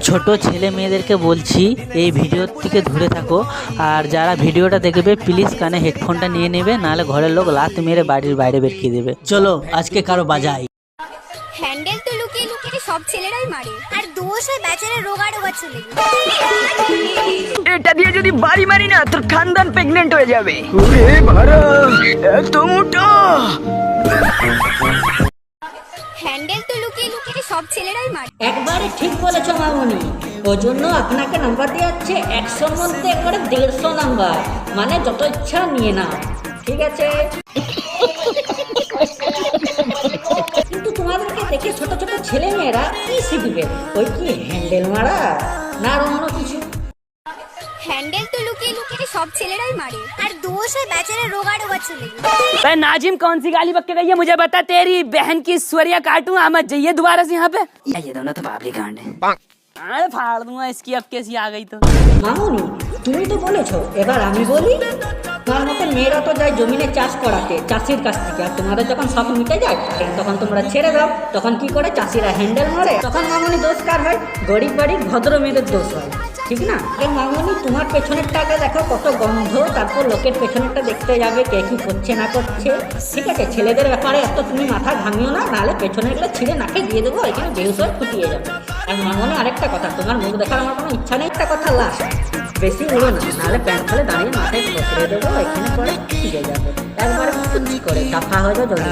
ছোট ছেলে মেয়েদেরকে বলছি এই ভিডিও থেকে দূরে থাকো, আর যারা ভিডিওটা দেখবে প্লিজ কানে হেডফোনটা নিয়ে নেবে, নাহলে ঘরের লোক লাত মেরে বাড়ির বাইরে বেরিয়ে দেবে। চলো আজকে কারো বাজাই। হ্যান্ডেল তো লুকিয়ে লুকিয়ে সব ছেলেরাই মারে, আর দোষ হয় বেচারা রোগা রোগা ছেলে। এটা দিয়ে যদি বাড়ি মারি না তোর খানদান প্রেগনেন্ট হয়ে যাবে। ওরে ভাড়া এত মোটা। হ্যান্ডেল তো লুকিয়ে লুকিয়ে সব ছেলেরাই মারে। একবারে ঠিক বলেছো মামনি, ওই জন্য আপনাকে নাম্বার দিয়ে যাচ্ছে 100-র মধ্যে একবারে 150 নাম্বার, মানে যত ইচ্ছা নিয়ে নাও, ঠিক আছে? কিন্তু তোমাদেরকে দেখে ছোট ছোট ছেলে মেয়েরা কি শিখবে? ওই কি হ্যান্ডেল মারা না আর অন্য কিছু? হ্যান্ডেল তো লুকিয়ে লুকিয়ে সব ছেলেরাই मारे, আর দোষ है बेचारे रोगा रोगा ছেলে। बे नाजिम कौन सी गाली बक के गई है मुझे बता, तेरी बहन की स्वरिया काटूं आमद जाइए दोबारा से यहाँ पे। ये दोनों तो बाबरी कांड है, अरे फाड़ दूंगा इसकी अब कैसी आ गई तो। মামনি তুমি তো বলেছো, এবার আমি বলি। তোমার মতো মেয়েরা তো যায় জমিনে চাষ করাতে চাষির কাছ থেকে, আর তোমাদের যখন শখ মিটে যায় তখন তোমরা ছেড়ে দাও, তখন কি করে চাষিরা হ্যান্ডেল মারে, তখন মামনি দোষ কার হয়? গরিব বাড়ির ভদ্র মেয়েদের দোষ হয়, ঠিক না? মামনি তোমার পেছনের টাকা দেখো কত গন্ধ, তারপর লোকের পেছনেরটা দেখতে যাবে কে কি করছে না করছে, ঠিক আছে? ছেলেদের ব্যাপারে এত তুমি মাথা ঘামিও না, নাহলে পেছনেরগুলো ছিঁড়ে নাকে দিয়ে দেবো, এখানে বেহুশ হয়ে ফুটিয়ে যাবে। আর মামনি আরেকটা কথা, তোমার মুখ দেখার আমার কোনো ইচ্ছা নেই, একটা কথা লাস্ট, বেশি উড়ো না, নাহলে প্যান্ট খুলে দাঁড়িয়ে মাথায় ঠোকরে দেবো, এখানে পরে ফিরে যাবে একবারে করে চাপা হয়ে যাবে জল।